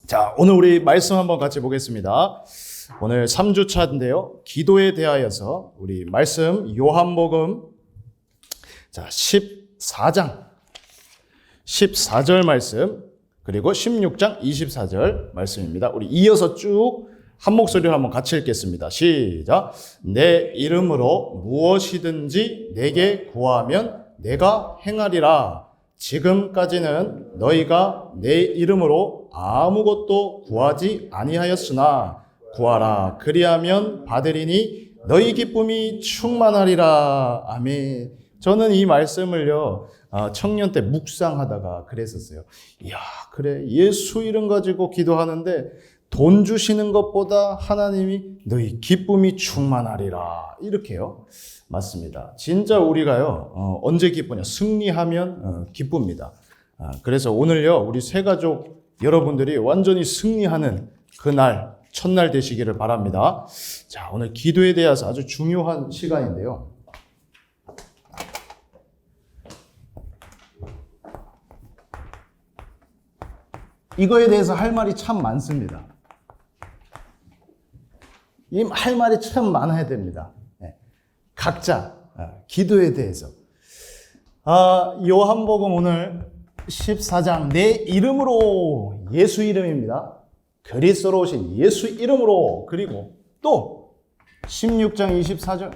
자, 오늘 우리 말씀 한번 같이 보겠습니다. 오늘 3주차인데요. 기도에 대하여서 우리 말씀 요한복음 14장 14절 말씀 그리고 16장 24절 말씀입니다. 우리 이어서 쭉 한 목소리로 한번 같이 읽겠습니다. 시작. 내 이름으로 무엇이든지 내게 구하면 내가 행하리라. 지금까지는 너희가 내 이름으로 아무것도 구하지 아니하였으나 구하라. 그리하면 받으리니 너희 기쁨이 충만하리라. 아멘. 저는 이 말씀을요, 청년 때 묵상하다가 그랬었어요. 이야, 그래. 예수 이름 가지고 기도하는데 돈 주시는 것보다 하나님이 너희 기쁨이 충만하리라. 이렇게요. 맞습니다. 진짜 우리가요, 언제 기쁘냐? 승리하면 기쁩니다. 그래서 오늘요, 우리 세 가족 여러분들이 완전히 승리하는 그날, 첫날 되시기를 바랍니다. 자, 오늘 기도에 대해서 아주 중요한 시간인데요. 이거에 대해서 할 말이 참 많습니다. 이 할 말이 참 많아야 됩니다. 각자 기도에 대해서. 요한복음 오늘 14장 내 이름으로, 예수 이름입니다. 그리스도로 오신 예수 이름으로. 그리고 또 16장 24절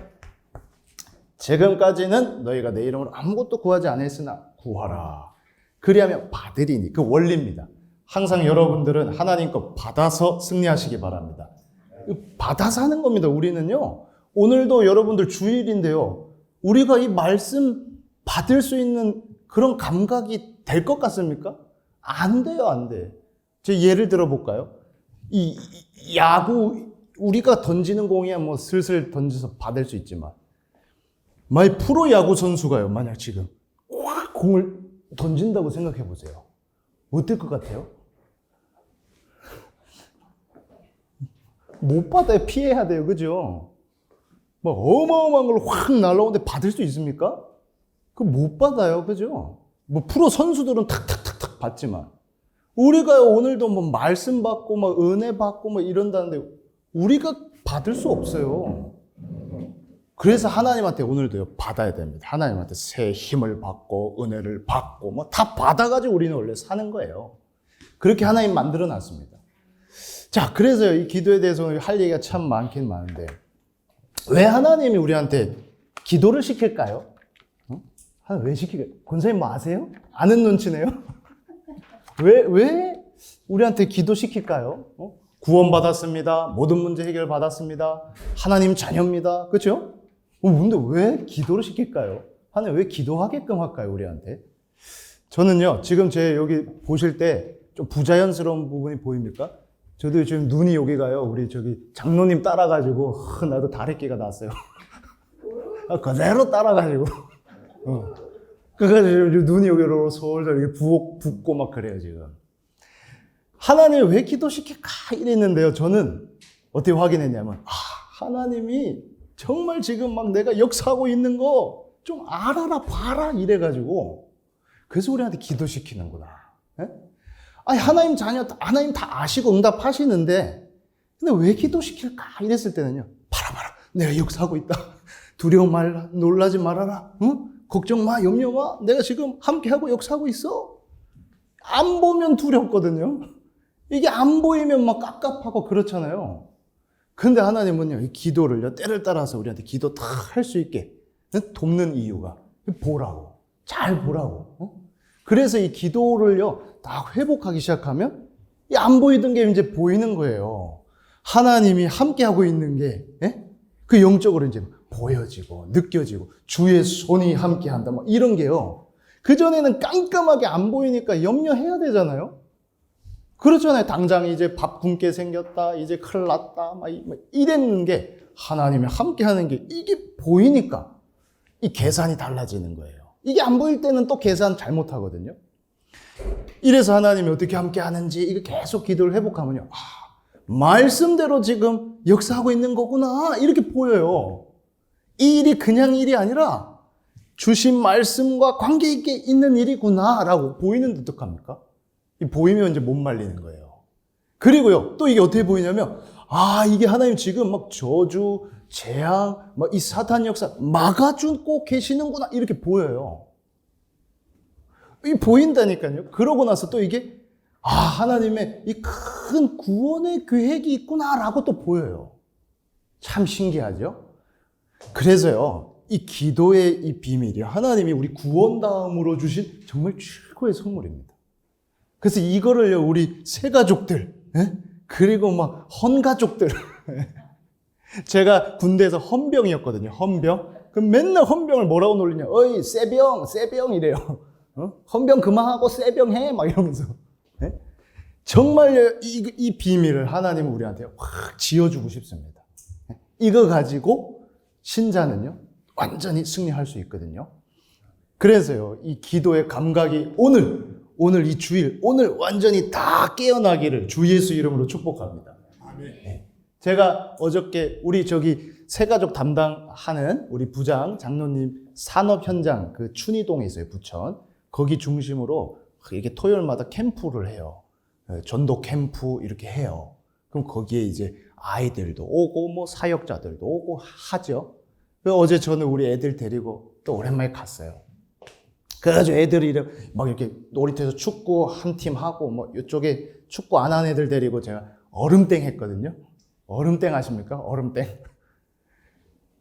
지금까지는 너희가 내 이름으로 아무것도 구하지 않았으나 구하라. 그리하면 받으리니. 그 원리입니다. 항상 여러분들은 하나님 것 받아서 승리하시기 바랍니다. 받아서 하는 겁니다. 우리는요. 오늘도 여러분들 주일인데요. 우리가 이 말씀 받을 수 있는 그런 감각이 될 것 같습니까? 안 돼요, 안 돼. 제 예를 들어 볼까요? 이 야구, 우리가 던지는 공이야 뭐 슬슬 던져서 받을 수 있지만, 만약 프로 야구 선수가요, 만약 지금 확 공을 던진다고 생각해 보세요. 어떨 것 같아요? 못 받아요. 피해야 돼요. 그죠? 뭐 어마어마한 걸 확 날라오는데 받을 수 있습니까? 그거 못 받아요. 그죠? 뭐 프로 선수들은 탁탁탁탁 받지만 우리가 오늘도 뭐 말씀 받고 뭐 은혜 받고 뭐 이런다는데 우리가 받을 수 없어요. 그래서 하나님한테 오늘도요 받아야 됩니다. 하나님한테 새 힘을 받고 은혜를 받고 뭐 다 받아가지고 우리는 원래 사는 거예요. 그렇게 하나님 만들어 놨습니다. 자, 그래서 이 기도에 대해서 할 얘기가 참 많긴 많은데 왜 하나님이 우리한테 기도를 시킬까요? 왜 시킬까요? 권사님 뭐 아세요? 아는 눈치네요? 왜 우리한테 기도 시킬까요? 구원받았습니다. 모든 문제 해결 받았습니다. 하나님 자녀입니다. 그렇죠? 근데 왜 기도를 시킬까요? 하나님 왜 기도하게끔 할까요, 우리한테? 저는요, 지금 제 여기 보실 때 좀 부자연스러운 부분이 보입니까? 저도 지금 눈이 여기가요, 우리 저기 장로님 따라가지고, 나도 다래끼가 났어요. 그대로 따라가지고. 그래가지고 눈이 여기로 솔솔 이렇게 붓고 막 그래요, 지금. 하나님 왜 기도시킬까? 이랬는데요, 저는 어떻게 확인했냐면, 하나님이 정말 지금 막 내가 역사하고 있는 거 좀 알아라, 봐라, 이래가지고. 그래서 우리한테 기도시키는구나. 예? 아니, 하나님 자녀, 하나님 다 아시고 응답하시는데, 근데 왜 기도시킬까? 이랬을 때는요, 봐라. 내가 역사하고 있다. 두려워 말라, 놀라지 말아라. 응? 걱정 마, 염려 마. 내가 지금 함께하고 역사하고 있어. 안 보면 두렵거든요. 이게 안 보이면 막 깝깝하고 그렇잖아요. 근데 하나님은요, 이 기도를요, 때를 따라서 우리한테 기도 다 할 수 있게 돕는 이유가 보라고. 잘 보라고. 그래서 이 기도를요, 다 회복하기 시작하면 이 안 보이던 게 이제 보이는 거예요. 하나님이 함께하고 있는 게, 그 영적으로 이제 보여지고, 느껴지고, 주의 손이 함께한다. 막 이런 게요. 그전에는 깜깜하게 안 보이니까 염려해야 되잖아요. 그렇잖아요. 당장 이제 밥 굶게 생겼다. 이제 큰일 났다. 막 이랬는 게 하나님이 함께 하는 게 이게 보이니까 이 계산이 달라지는 거예요. 이게 안 보일 때는 또 계산 잘못하거든요. 이래서 하나님이 어떻게 함께 하는지 이거 계속 기도를 회복하면요. 말씀대로 지금 역사하고 있는 거구나. 이렇게 보여요. 이 일이 그냥 일이 아니라 주신 말씀과 관계 있게 있는 일이구나라고 보이는데 어떡합니까? 이 보이면 이제 못 말리는 거예요. 그리고요, 또 이게 어떻게 보이냐면, 이게 하나님 지금 막 저주, 재앙, 막 이 사탄 역사 막아주고 계시는구나, 이렇게 보여요. 이 보인다니까요. 그러고 나서 또 이게, 하나님의 이 큰 구원의 계획이 있구나라고 또 보여요. 참 신기하죠? 그래서요, 이 기도의 이 비밀이 하나님이 우리 구원 다음으로 주신 정말 최고의 선물입니다. 그래서 이거를요, 우리 새 가족들, 그리고 막 헌가족들, 제가 군대에서 헌병이었거든요. 헌병. 그럼 맨날 헌병을 뭐라고 놀리냐? 어이, 쎄병 이래요. 헌병 그만하고 쎄병 해, 막 이러면서. 정말 이 비밀을 하나님은 우리한테 확 지어주고 싶습니다. 이거 가지고 신자는요, 완전히 승리할 수 있거든요. 그래서요, 이 기도의 감각이 오늘 이 주일, 오늘 완전히 다 깨어나기를 주 예수 이름으로 축복합니다. 네. 제가 어저께 우리 새가족 담당하는 우리 부장, 장로님 산업 현장 그 춘희동에 있어요, 부천. 거기 중심으로 이렇게 토요일마다 캠프를 해요. 전도 캠프 이렇게 해요. 그럼 거기에 이제 아이들도 오고 뭐 사역자들도 오고 하죠. 어제 저는 우리 애들 데리고 또 오랜만에 갔어요. 그래가지고 애들이 막 이렇게 놀이터에서 축구 한 팀 하고 뭐 이쪽에 축구 안 하는 애들 데리고 제가 얼음땡 했거든요. 얼음땡 아십니까? 얼음땡.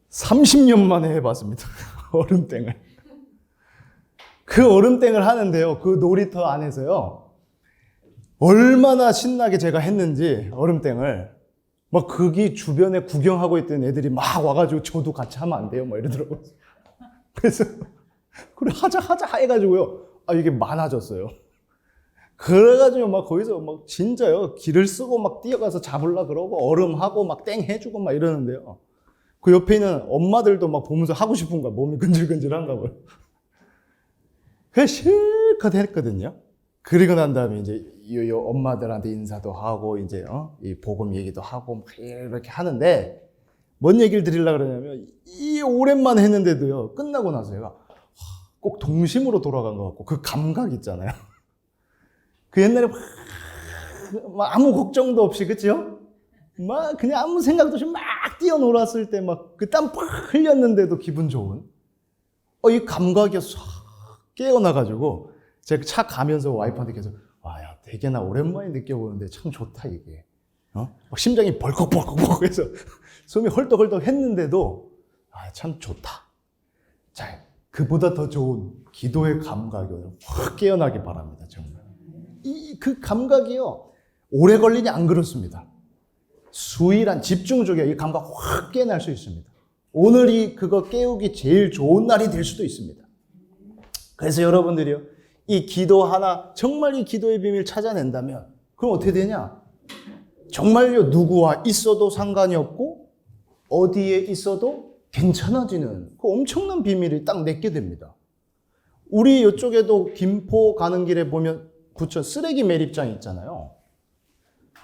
30년 만에 해봤습니다. 얼음땡을. 그 얼음땡을 하는데요. 그 놀이터 안에서요. 얼마나 신나게 제가 했는지 얼음땡을 막 거기 주변에 구경하고 있던 애들이 막 와가지고 저도 같이 하면 안 돼요? 막 이러더라고요. 그래서 그래 하자 해가지고요. 이게 많아졌어요. 그래가지고 막 거기서 막 진짜요. 길을 쓰고 막 뛰어가서 잡으려 그러고 얼음하고 막 땡 해주고 막 이러는데요. 그 옆에 있는 엄마들도 막 보면서 하고 싶은 거야. 몸이 근질근질한가 봐요. 그래서 실컷 했거든요. 그리고 난 다음에 이제 이 엄마들한테 인사도 하고 이제 이 복음 얘기도 하고 막 이렇게 하는데 뭔 얘기를 드리려고 그러냐면 이 오랜만에 했는데도요. 끝나고 나서 제가 꼭 동심으로 돌아간 것 같고 그 감각 있잖아요. 그 옛날에 막 아무 걱정도 없이 그치요? 막 그냥 아무 생각도 없이 막 뛰어놀았을 때 막 그 땀 팍 흘렸는데도 기분 좋은 이 감각이 싹 깨어나가지고 제가 차 가면서 와이프한테 계속 야 되게 나 오랜만에 느껴보는데 참 좋다 이게 막 심장이 벌컥벌컥 해서 숨이 헐떡헐떡 했는데도 참 좋다. 자, 그보다 더 좋은 기도의 감각이 확 깨어나기 바랍니다. 정말 그 감각이요 오래 걸리니 안 그렇습니다. 수일한 집중적이야 이 감각 확 깨어날 수 있습니다. 오늘이 그거 깨우기 제일 좋은 날이 될 수도 있습니다. 그래서 여러분들이요 이 기도 하나 정말 이 기도의 비밀 찾아낸다면 그럼 어떻게 되냐? 정말요 누구와 있어도 상관이 없고 어디에 있어도 괜찮아지는 그 엄청난 비밀이 딱 내게 됩니다. 우리 이쪽에도 김포 가는 길에 보면 부천 쓰레기 매립장 있잖아요.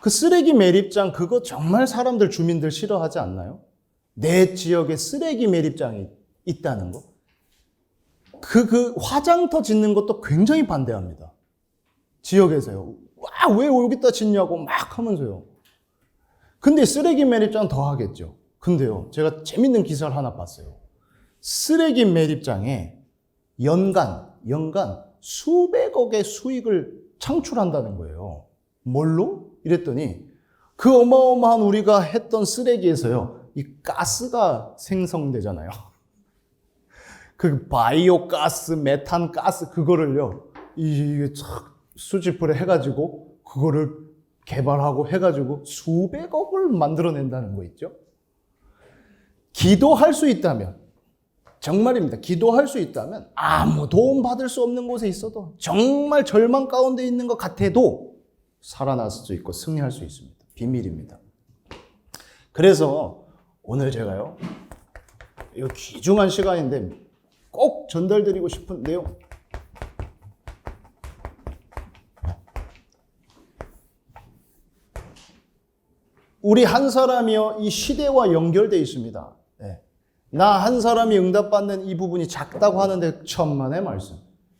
그 쓰레기 매립장 그거 정말 사람들 주민들 싫어하지 않나요? 내 지역에 쓰레기 매립장이 있다는 거. 그 화장터 짓는 것도 굉장히 반대합니다. 지역에서요. 왜 여기다 짓냐고 막 하면서요. 근데 쓰레기 매립장 더 하겠죠. 근데요, 제가 재밌는 기사를 하나 봤어요. 쓰레기 매립장에 연간 수백억의 수익을 창출한다는 거예요. 뭘로? 이랬더니 그 어마어마한 우리가 했던 쓰레기에서요, 이 가스가 생성되잖아요. 그 바이오 가스, 메탄 가스 그거를요, 이게 착 수집을 해가지고 그거를 개발하고 해가지고 수백억을 만들어낸다는 거 있죠. 기도할 수 있다면, 정말입니다. 기도할 수 있다면 아무 도움 받을 수 없는 곳에 있어도 정말 절망 가운데 있는 것 같아도 살아날 수 있고 승리할 수 있습니다. 비밀입니다. 그래서 오늘 제가요, 이거 귀중한 시간인데 꼭 전달드리고 싶은 내용. 우리 한 사람이요, 이 시대와 연결되어 있습니다. 네. 나 한 사람이 응답받는 이 부분이 작다고 하는데 천만의 말씀.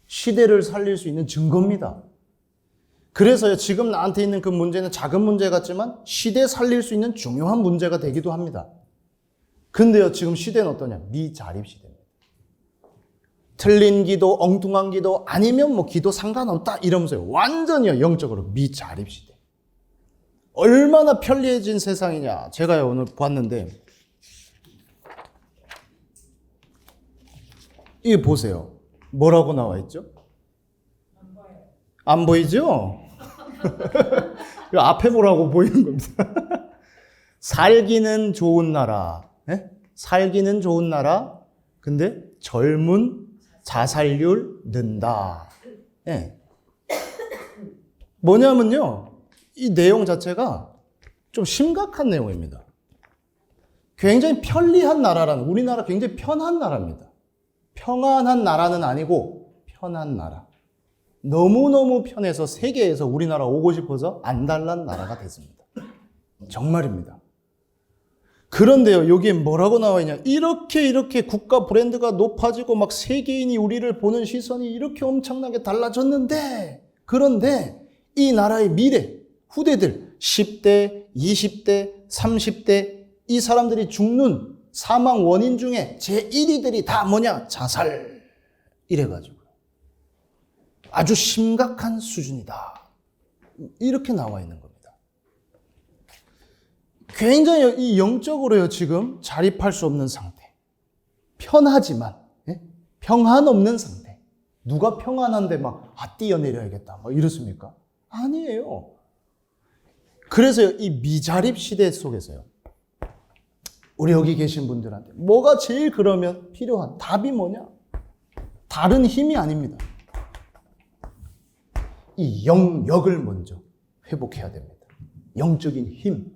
시대를 살릴 수 있는 증거입니다. 그래서요, 지금 나한테 있는 그 문제는 작은 문제 같지만 시대 살릴 수 있는 중요한 문제가 되기도 합니다. 근데요, 지금 시대는 어떠냐? 미자립 시대입니다. 틀린 기도, 엉뚱한 기도, 아니면 뭐 기도 상관없다 이러면서요. 완전히요, 영적으로 미자립 시대. 얼마나 편리해진 세상이냐. 제가요, 오늘 봤는데, 이거 보세요. 뭐라고 나와 있죠? 안 보이죠? 이거 앞에 보라고 보이는 겁니다. 살기는 좋은 나라. 네? 살기는 좋은 나라. 근데 젊은 자살률 는다. 네. 뭐냐면요. 이 내용 자체가 좀 심각한 내용입니다. 굉장히 편리한 나라라는, 우리나라 굉장히 편한 나라입니다. 평안한 나라는 아니고 편한 나라. 너무너무 편해서 세계에서 우리나라 오고 싶어서 안달난 나라가 됐습니다. 정말입니다. 그런데요, 여기에 뭐라고 나와 있냐. 이렇게 국가 브랜드가 높아지고 막 세계인이 우리를 보는 시선이 이렇게 엄청나게 달라졌는데, 그런데 이 나라의 미래, 후대들, 10대, 20대, 30대, 이 사람들이 죽는 사망 원인 중에 제1위들이 다 뭐냐? 자살. 이래가지고. 아주 심각한 수준이다. 이렇게 나와 있는 겁니다. 굉장히 이 영적으로요, 지금 자립할 수 없는 상태. 편하지만, 예? 평안 없는 상태. 누가 평안한데 막, 뛰어내려야겠다. 막 이렇습니까? 아니에요. 그래서요, 이 미자립 시대 속에서요, 우리 여기 계신 분들한테 뭐가 제일 그러면 필요한 답이 뭐냐? 다른 힘이 아닙니다. 이 영역을 먼저 회복해야 됩니다. 영적인 힘.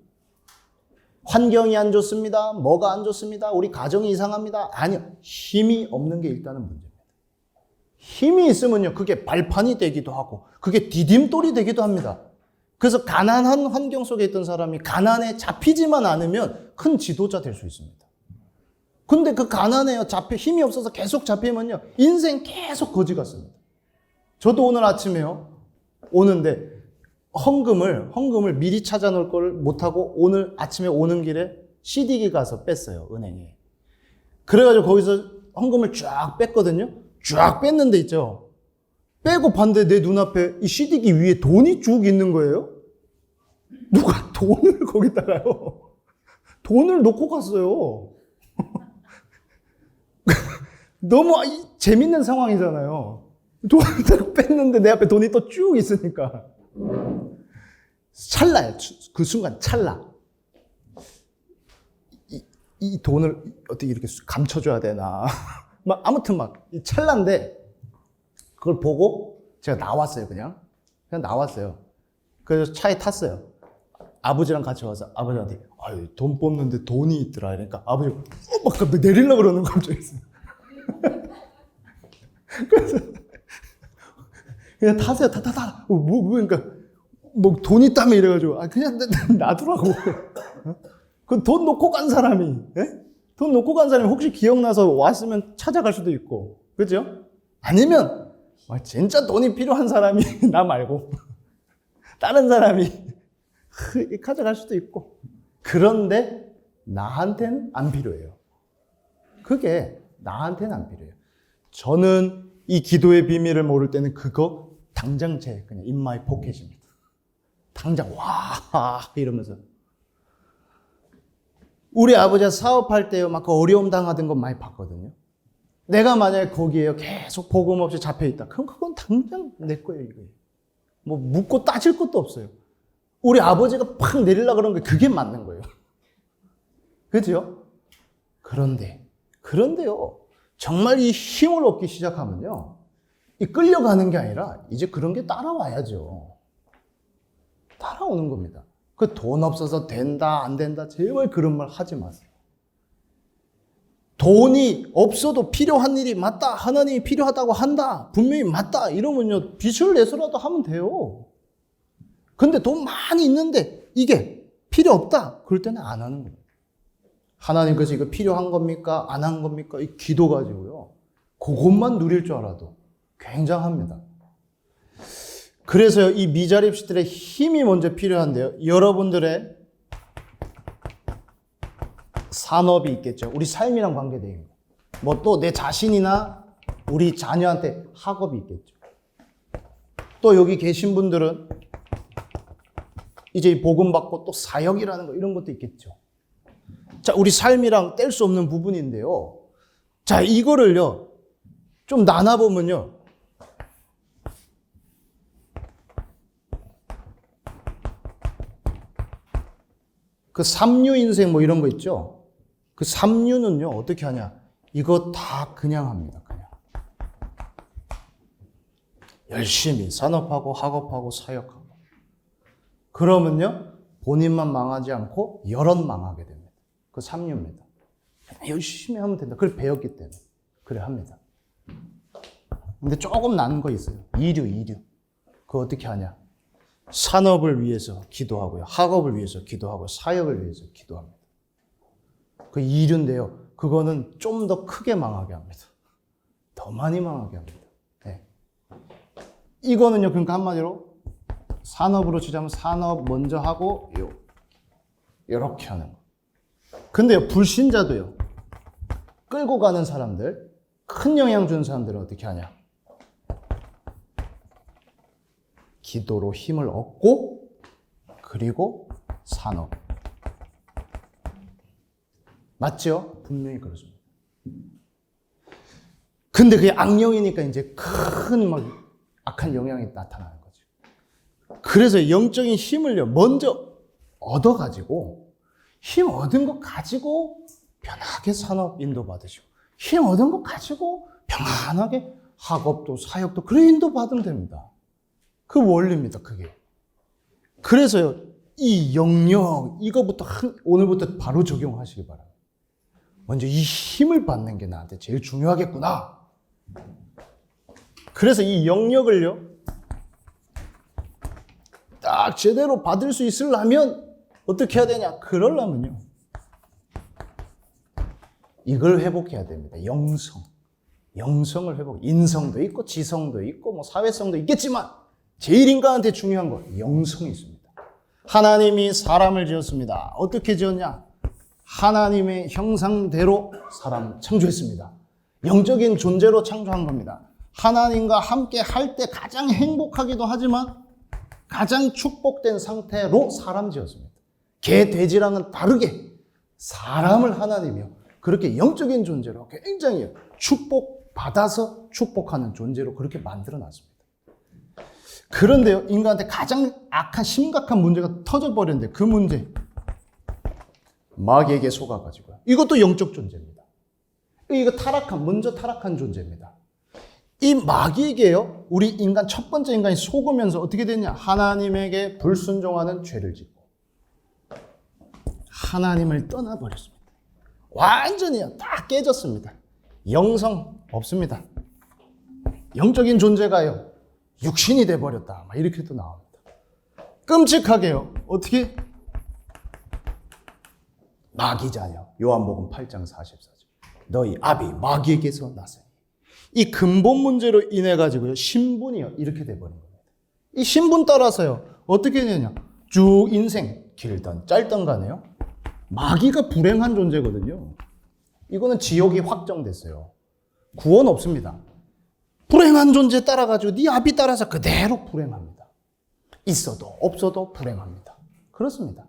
환경이 안 좋습니다. 뭐가 안 좋습니다. 우리 가정이 이상합니다. 아니요. 힘이 없는 게 일단은 문제입니다. 힘이 있으면요, 그게 발판이 되기도 하고 그게 디딤돌이 되기도 합니다. 그래서 가난한 환경 속에 있던 사람이 가난에 잡히지만 않으면 큰 지도자 될 수 있습니다. 근데 그 가난에요, 힘이 없어서 계속 잡히면요, 인생 계속 거지 같습니다. 저도 오늘 아침에요, 오는데 헌금을 미리 찾아놓을 걸 못하고 오늘 아침에 오는 길에 CD기 가서 뺐어요, 은행에. 그래가지고 거기서 헌금을 쫙 뺐거든요. 쫙 뺐는데 있죠. 빼고 봤는데 내 눈앞에 이 CD기 위에 돈이 쭉 있는 거예요. 누가 돈을 거기다가요. 돈을 놓고 갔어요. 너무 재밌는 상황이잖아요. 돈을 딱 뺐는데 내 앞에 돈이 또 쭉 있으니까. 찰나요. 그 순간 찰나. 이 돈을 어떻게 이렇게 감춰줘야 되나. 아무튼 이 찰나인데 그걸 보고 제가 나왔어요. 그냥 나왔어요. 그래서 차에 탔어요. 아버지랑 같이 와서 아버지한테 돈 뽑는데 돈이 있더라. 그러니까 아버지가 막 내리려고 그러는 거 갑자기 있어요. 그래서 그냥 타세요. 타. 그러니까 돈 있다며 이래가지고 그냥 놔두라고. 그 돈 놓고 간 사람이, 예? 돈 놓고 간 사람이 혹시 기억나서 왔으면 찾아갈 수도 있고, 그죠? 아니면 진짜 돈이 필요한 사람이 나 말고 다른 사람이 가져갈 수도 있고. 그런데 나한테는 안 필요해요. 그게 나한테는 안 필요해요. 저는 이 기도의 비밀을 모를 때는 그거 당장 그냥 in my pocket입니다. 당장 와 이러면서. 우리 아버지가 사업할 때요, 막 어려움 당하던 거 많이 봤거든요. 내가 만약에 거기에요, 계속 복음 없이 잡혀 있다. 그럼 그건 당장 내 거예요, 이거. 뭐 묻고 따질 것도 없어요. 우리 아버지가 팍 내리려고 그런 게 그게 맞는 거예요. 그죠? 그런데요, 정말 이 힘을 얻기 시작하면요, 이 끌려가는 게 아니라 이제 그런 게 따라와야죠. 따라오는 겁니다. 그 돈 없어서 된다, 안 된다, 제발 그런 말 하지 마세요. 돈이 없어도 필요한 일이 맞다, 하나님이 필요하다고 한다, 분명히 맞다, 이러면요, 빚을 내서라도 하면 돼요. 근데 돈 많이 있는데 이게 필요 없다, 그럴 때는 안 하는 거예요. 하나님, 그래서 이거 필요한 겁니까? 안 한 겁니까? 이 기도 가지고요, 그것만 누릴 줄 알아도 굉장합니다. 그래서 이 미자립시들의 힘이 먼저 필요한데요. 여러분들의 산업이 있겠죠. 우리 삶이랑 관계되어 있는 거. 뭐 또 내 자신이나 우리 자녀한테 학업이 있겠죠. 또 여기 계신 분들은 이제 복음 받고 또 사역이라는 거 이런 것도 있겠죠. 자, 우리 삶이랑 뗄 수 없는 부분인데요. 자, 이거를요. 좀 나눠보면요. 그 삼류 인생 뭐 이런 거 있죠. 그 삼류는요. 어떻게 하냐. 이거 다 그냥 합니다. 그냥. 열심히 산업하고 학업하고 사역하고. 그러면요. 본인만 망하지 않고 여럿 망하게 됩니다. 그 삼류입니다. 열심히 하면 된다. 그걸 배웠기 때문에. 그래 합니다. 근데 조금 나는 거 있어요. 이류. 그거 어떻게 하냐. 산업을 위해서 기도하고요. 학업을 위해서 기도하고 사역을 위해서 기도합니다. 그 이류인데요. 그거는 좀 더 크게 망하게 합니다. 더 많이 망하게 합니다. 네. 이거는요. 그러니까 한마디로 산업으로 치자면 산업 먼저 하고 요렇게 하는 거. 근데요. 불신자도요. 끌고 가는 사람들, 큰 영향 주는 사람들은 어떻게 하냐. 기도로 힘을 얻고 그리고 산업. 맞죠? 분명히 그렇습니다. 근데 그게 악령이니까 이제 큰 막 악한 영향이 나타나는 거죠. 그래서 영적인 힘을요 먼저 얻어가지고 힘 얻은 거 가지고 편하게 산업 인도 받으시고 힘 얻은 거 가지고 평안하게 학업도 사역도 그래 인도 받으면 됩니다. 그 원리입니다, 그게. 그래서요, 이 영역, 이거부터 오늘부터 바로 적용하시기 바랍니다. 먼저 이 힘을 받는 게 나한테 제일 중요하겠구나. 그래서 이 영역을요, 딱 제대로 받을 수 있으려면 어떻게 해야 되냐? 그러려면요, 이걸 회복해야 됩니다. 영성을 회복. 인성도 있고, 지성도 있고, 뭐 사회성도 있겠지만, 제일 인간한테 중요한 거 영성이 있습니다. 하나님이 사람을 지었습니다. 어떻게 지었냐? 하나님의 형상대로 사람 창조했습니다. 영적인 존재로 창조한 겁니다. 하나님과 함께 할 때 가장 행복하기도 하지만 가장 축복된 상태로 사람 지었습니다. 개, 돼지랑은 다르게 사람을 하나님이요. 그렇게 영적인 존재로 굉장히 축복받아서 축복하는 존재로 그렇게 만들어놨습니다. 그런데요, 인간한테 가장 악한, 심각한 문제가 터져버렸는데 그 문제, 마귀에게 속아가지고요. 이것도 영적 존재입니다. 이거 먼저 타락한 존재입니다. 이 마귀에게요, 우리 인간, 첫 번째 인간이 속으면서 어떻게 됐냐? 하나님에게 불순종하는 죄를 짓고, 하나님을 떠나버렸습니다. 완전히요, 다 깨졌습니다. 영성 없습니다. 영적인 존재가요, 육신이 돼버렸다. 막 이렇게도 나옵니다. 끔찍하게요. 어떻게? 마귀 자녀. 요한복음 8장 44절. 너희 아비 마귀에게서 났으니. 이 근본 문제로 인해 가지고요. 신분이요. 이렇게 돼버린 겁니다. 이 신분 따라서요. 어떻게 되냐? 쭉 인생 길든 짧든 간에요. 마귀가 불행한 존재거든요. 이거는 지옥이 확정됐어요. 구원 없습니다. 불행한 존재 따라가지고 네 아비 따라서 그대로 불행합니다. 있어도 없어도 불행합니다. 그렇습니다.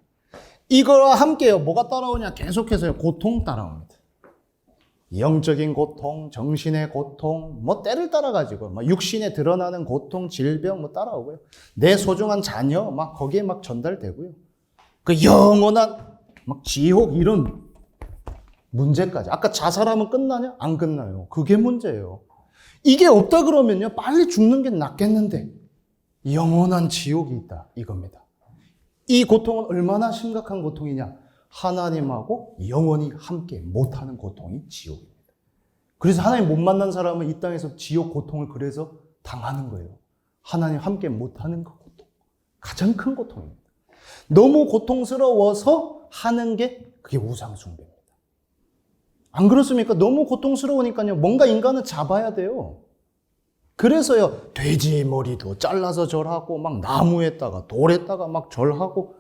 이거와 함께요. 뭐가 따라오냐? 계속해서요. 고통 따라옵니다. 영적인 고통, 정신의 고통, 뭐 때를 따라가지고 뭐 육신에 드러나는 고통, 질병 뭐 따라오고요. 내 소중한 자녀 막 거기에 막 전달되고요. 그 영원한 막 지옥 이런 문제까지. 아까 자살하면 끝나냐? 안 끝나요. 그게 문제예요. 이게 없다 그러면요, 빨리 죽는 게 낫겠는데 영원한 지옥이 있다 이겁니다. 이 고통은 얼마나 심각한 고통이냐? 하나님하고 영원히 함께 못하는 고통이 지옥입니다. 그래서 하나님 못 만난 사람은 이 땅에서 지옥 고통을 그래서 당하는 거예요. 하나님 함께 못하는 그 고통, 가장 큰 고통입니다. 너무 고통스러워서 하는 게 그게 우상숭배입니다. 안 그렇습니까? 너무 고통스러우니까요. 뭔가 인간은 잡아야 돼요. 그래서요, 돼지 머리도 잘라서 절하고, 막 나무에다가, 돌에다가 막 절하고,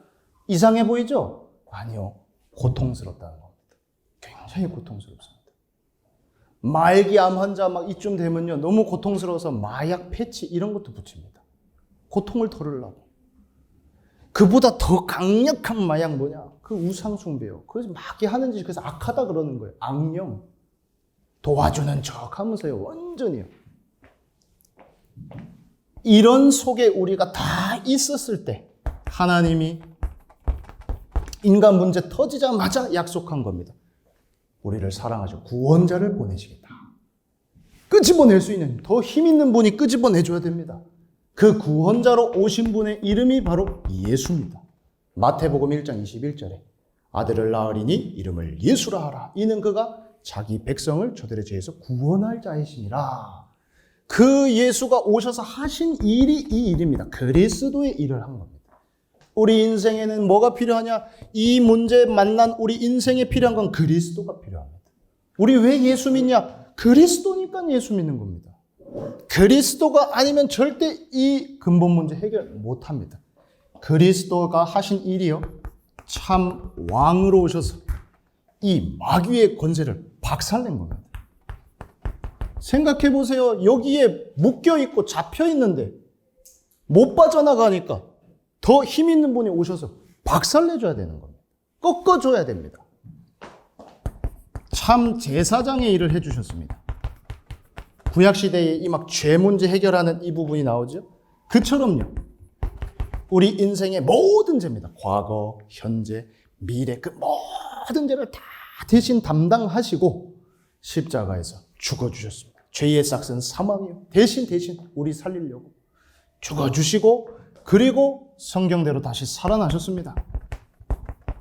이상해 보이죠? 아니요. 고통스럽다는 겁니다. 굉장히 고통스럽습니다. 말기암 환자 막 이쯤 되면요, 너무 고통스러워서 마약, 패치 이런 것도 붙입니다. 고통을 덜으려고. 그보다 더 강력한 마약 뭐냐? 그 우상숭배요. 그래서 막 하는 짓이 그래서 악하다 그러는 거예요. 악령. 도와주는 척 하면서요, 완전히요. 이런 속에 우리가 다 있었을 때 하나님이 인간 문제 터지자마자 약속한 겁니다. 우리를 사랑하셔 구원자를 보내시겠다. 끄집어낼 수 있는 더 힘 있는 분이 끄집어내줘야 됩니다. 그 구원자로 오신 분의 이름이 바로 예수입니다. 마태복음 1장 21절에 아들을 낳으리니 이름을 예수라 하라. 이는 그가 자기 백성을 저들의 죄에서 구원할 자이시니라. 그 예수가 오셔서 하신 일이 이 일입니다. 그리스도의 일을 한 겁니다. 우리 인생에는 뭐가 필요하냐? 이 문제 만난 우리 인생에 필요한 건 그리스도가 필요합니다. 우리 왜 예수 믿냐? 그리스도니까 예수 믿는 겁니다. 그리스도가 아니면 절대 이 근본 문제 해결 못합니다. 그리스도가 하신 일이요, 참 왕으로 오셔서 이 마귀의 권세를 박살낸 겁니다. 생각해 보세요. 여기에 묶여 있고 잡혀 있는데 못 빠져나가니까 더 힘 있는 분이 오셔서 박살내줘야 되는 겁니다. 꺾어줘야 됩니다. 참 제사장의 일을 해주셨습니다. 구약시대에 이 막 죄 문제 해결하는 이 부분이 나오죠. 그처럼요, 우리 인생의 모든 죄입니다. 과거, 현재, 미래, 그 모든 죄를 다 대신 담당하시고 십자가에서 죽어주셨습니다. 죄의 삭은 사망이요. 대신 우리 살리려고 죽어주시고, 그리고 성경대로 다시 살아나셨습니다.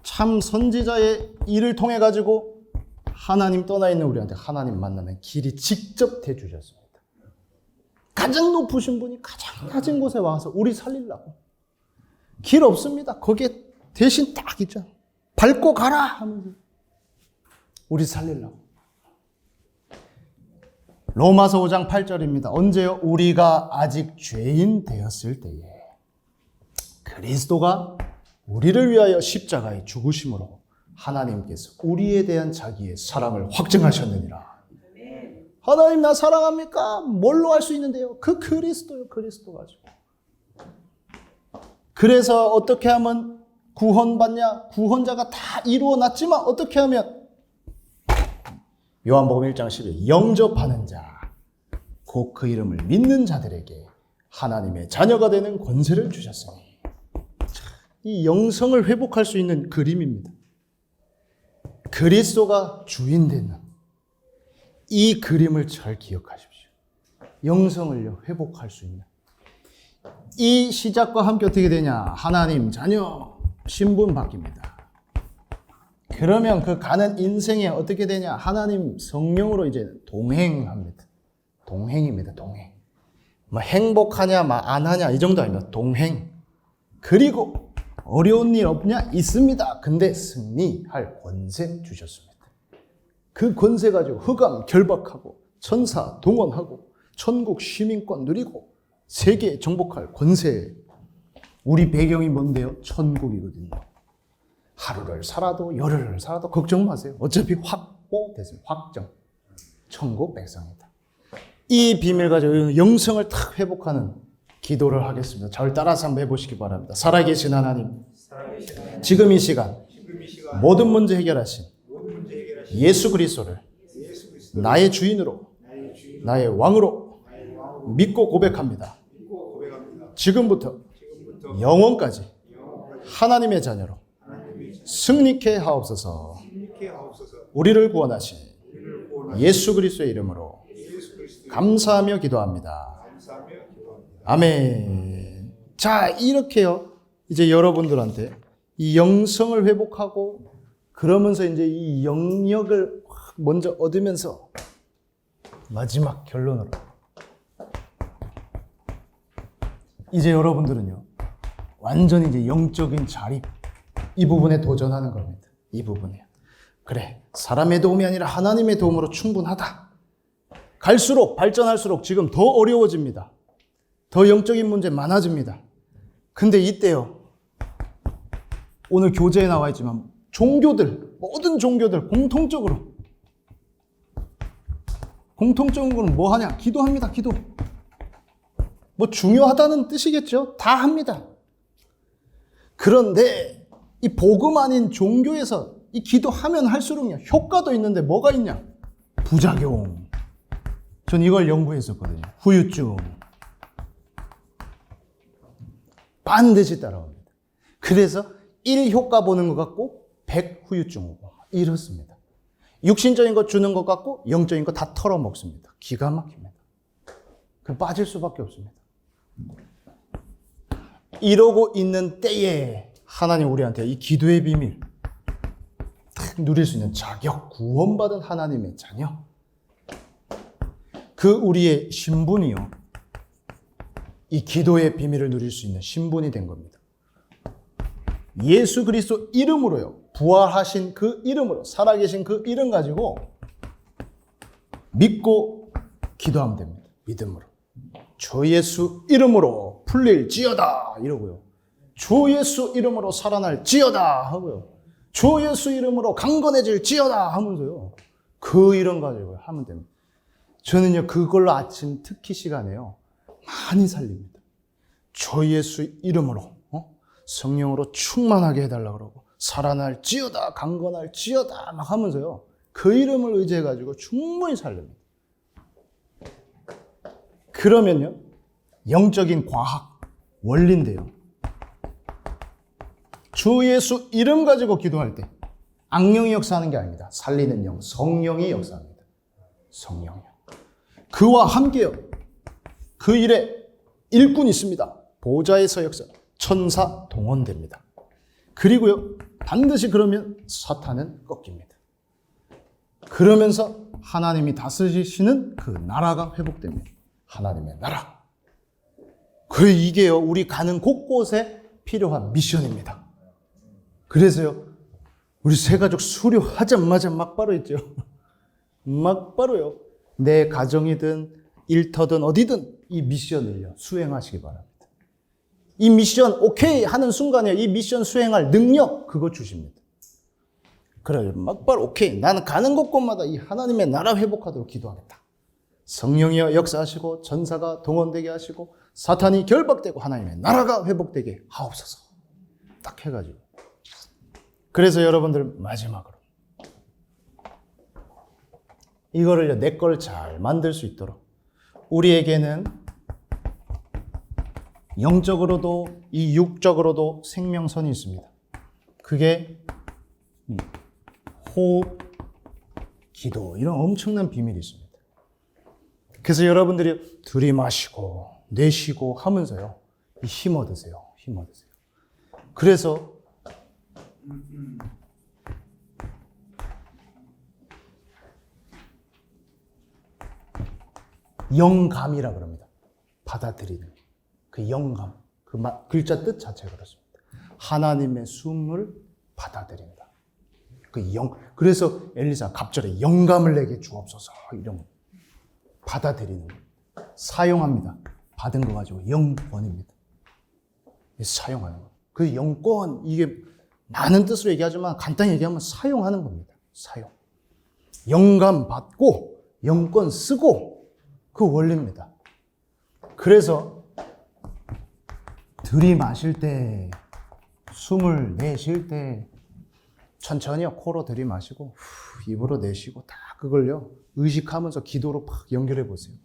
참 선지자의 일을 통해 가지고 하나님 떠나 있는 우리한테 하나님 만나는 길이 직접 대주셨습니다. 가장 높으신 분이 가장 낮은 곳에 와서 우리 살리려고. 길 없습니다. 거기에 대신 딱 있잖아. 밟고 가라 하면서 우리 살리려고. 로마서 5장 8절입니다. 언제요? 우리가 아직 죄인 되었을 때에 그리스도가 우리를 위하여 십자가에 죽으심으로 하나님께서 우리에 대한 자기의 사랑을 확증하셨느니라. 하나님 나 사랑합니까? 뭘로 할 수 있는데요? 그 그리스도요. 그리스도 가지고. 그래서 어떻게 하면 구원받냐? 구원자가 다 이루어놨지만 어떻게 하면 요한복음 1장 10에 영접하는 자, 곧 그 이름을 믿는 자들에게 하나님의 자녀가 되는 권세를 주셨으니. 이 영성을 회복할 수 있는 그림입니다. 그리스도가 주인 되는 이 그림을 잘 기억하십시오. 영성을 회복할 수 있는 이 시작과 함께 어떻게 되냐? 하나님 자녀 신분 바뀝니다. 그러면 그 가는 인생에 어떻게 되냐? 하나님 성령으로 이제 동행합니다. 동행입니다. 동행. 뭐 행복하냐, 안 하냐 이 정도 아닙니다. 동행. 그리고 어려운 일 없냐? 있습니다. 근데 승리할 권세 주셨습니다. 그 권세 가지고 흑암 결박하고 천사 동원하고 천국 시민권 누리고 세계 정복할 권세. 우리 배경이 뭔데요? 천국이거든요. 하루를 살아도 열흘을 살아도 걱정 마세요. 어차피 확보됐습니다. 확정. 천국 백성이다. 이 비밀 가지고 영성을 탁 회복하는 기도를 하겠습니다. 저를 따라서 한번 해보시기 바랍니다. 살아계신 하나님, 지금 이 시간 모든 문제 해결하신 예수 그리스도를 나의 주인으로, 나의 왕으로 믿고 고백합니다. 지금부터 영원까지 하나님의 자녀로 승리케 하옵소서. 우리를 구원하신 예수 그리스도의 이름으로 감사하며 기도합니다. 아멘. 자, 이렇게요. 이제 여러분들한테 이 영성을 회복하고 그러면서 이제 이 영역을 먼저 얻으면서 마지막 결론으로 이제 여러분들은요. 완전히 이제 영적인 자립 이 부분에 도전하는 겁니다. 이 부분이요. 그래, 사람의 도움이 아니라 하나님의 도움으로 충분하다. 갈수록 발전할수록 지금 더 어려워집니다. 더 영적인 문제 많아집니다. 근데 이때요. 오늘 교재에 나와 있지만 종교들, 모든 종교들 공통적으로 뭐 하냐? 기도합니다. 기도. 뭐 중요하다는 뜻이겠죠? 다 합니다. 그런데 이 복음 아닌 종교에서 이 기도하면 할수록요, 효과도 있는데 뭐가 있냐? 부작용. 전 이걸 연구했었거든요. 후유증. 반드시 따라옵니다. 그래서 1 효과 보는 것 같고 100 후유증 오고 이렇습니다. 육신적인 거 주는 것 같고 영적인 거 다 털어먹습니다. 기가 막힙니다. 그 빠질 수밖에 없습니다. 이러고 있는 때에 하나님 우리한테 이 기도의 비밀 딱 누릴 수 있는 자격, 구원받은 하나님의 자녀, 그 우리의 신분이요, 이 기도의 비밀을 누릴 수 있는 신분이 된 겁니다. 예수 그리스도 이름으로요, 부활하신 그 이름으로, 살아계신 그 이름 가지고 믿고 기도하면 됩니다. 믿음으로. 주 예수 이름으로 풀릴지어다 이러고요. 주 예수 이름으로 살아날지어다 하고요. 주 예수 이름으로 강건해질지어다 하면서요. 그 이름 가지고 하면 됩니다. 저는요, 그걸로 아침 특기 시간에요, 많이 살립니다. 주 예수 이름으로 성령으로 충만하게 해달라고 그러고, 살아날지어다, 강건할지어다 막 하면서요, 그 이름을 의지해가지고 충분히 살립니다. 그러면요, 영적인 과학, 원리인데요, 주 예수 이름 가지고 기도할 때 악령이 역사하는 게 아닙니다. 살리는 영, 성령이 역사합니다. 성령이요. 그와 함께요, 그 일에 일꾼이 있습니다. 보좌에서 역사, 천사 동원됩니다. 그리고요, 반드시 그러면 사탄은 꺾입니다. 그러면서 하나님이 다스리시는 그 나라가 회복됩니다. 하나님의 나라. 그 이게요, 우리 가는 곳곳에 필요한 미션입니다. 그래서요, 우리 새가족 수료하자마자 막바로 있죠. 막바로요, 내 가정이든 일터든 어디든 이 미션을요, 수행하시기 바랍니다. 이 미션 오케이 하는 순간에 이 미션 수행할 능력, 그거 주십니다. 그래요, 막바로 오케이, 나는 가는 곳곳마다 이 하나님의 나라 회복하도록 기도하겠다. 성령이여 역사하시고 전사가 동원되게 하시고 사탄이 결박되고 하나님의 나라가 회복되게 하옵소서. 딱 해가지고. 그래서 여러분들 마지막으로 이거를 내 걸 잘 만들 수 있도록 우리에게는 영적으로도 이 육적으로도 생명선이 있습니다. 그게 호흡, 기도, 이런 엄청난 비밀이 있습니다. 그래서 여러분들이 들이마시고 내쉬고 하면서요, 힘 얻으세요. 힘 얻으세요. 그래서 영감이라 그럽니다. 받아들이는 그 영감, 그 글자 뜻 자체가 그렇습니다. 하나님의 숨을 받아들인다. 그 그래서 엘리사 갑절에 영감을 내게 주옵소서 이런 거. 받아들이는 거. 사용합니다. 받은 거 가지고 영권입니다. 사용하는 거. 그 영권, 이게 많은 뜻으로 얘기하지만 간단히 얘기하면 사용하는 겁니다. 사용. 영감 받고 영권 쓰고, 그 원리입니다. 그래서 들이마실 때, 숨을 내쉴 때 천천히요, 코로 들이마시고 입으로 내쉬고, 다 그걸요 의식하면서 기도로 팍 연결해 보세요.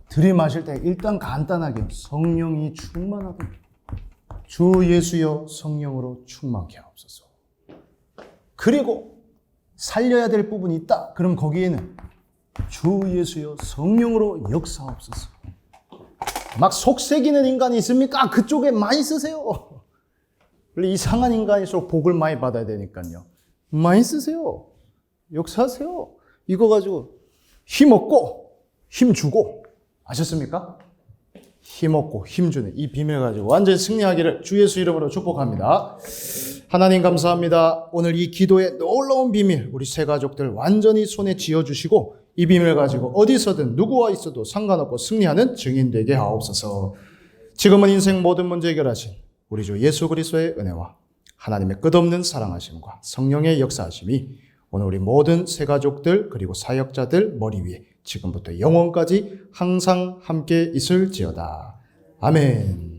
들이마실 때 일단 간단하게 성령이 충만하게, 주 예수여 성령으로 충만케 하옵소서. 그리고 살려야 될 부분이 있다. 그럼 거기에는 주 예수여 성령으로 역사하옵소서. 막 속새기는 인간이 있습니까? 그쪽에 많이 쓰세요. 원래 이상한 인간일수록 복을 많이 받아야 되니까요. 많이 쓰세요. 역사하세요. 이거 가지고 힘 얻고 힘 주고, 아셨습니까? 힘 얻고 힘 주는 이 비밀 가지고 완전히 승리하기를 주 예수 이름으로 축복합니다. 하나님 감사합니다. 오늘 이 기도의 놀라운 비밀 우리 새 가족들 완전히 손에 쥐어주시고 이 비밀을 가지고 어디서든 누구와 있어도 상관없고 승리하는 증인 되게 하옵소서. 지금은 인생 모든 문제 해결하신 우리 주 예수 그리스도의 은혜와 하나님의 끝없는 사랑하심과 성령의 역사하심이 오늘 우리 모든 새가족들 그리고 사역자들 머리 위에 지금부터 영원까지 항상 함께 있을지어다. 아멘.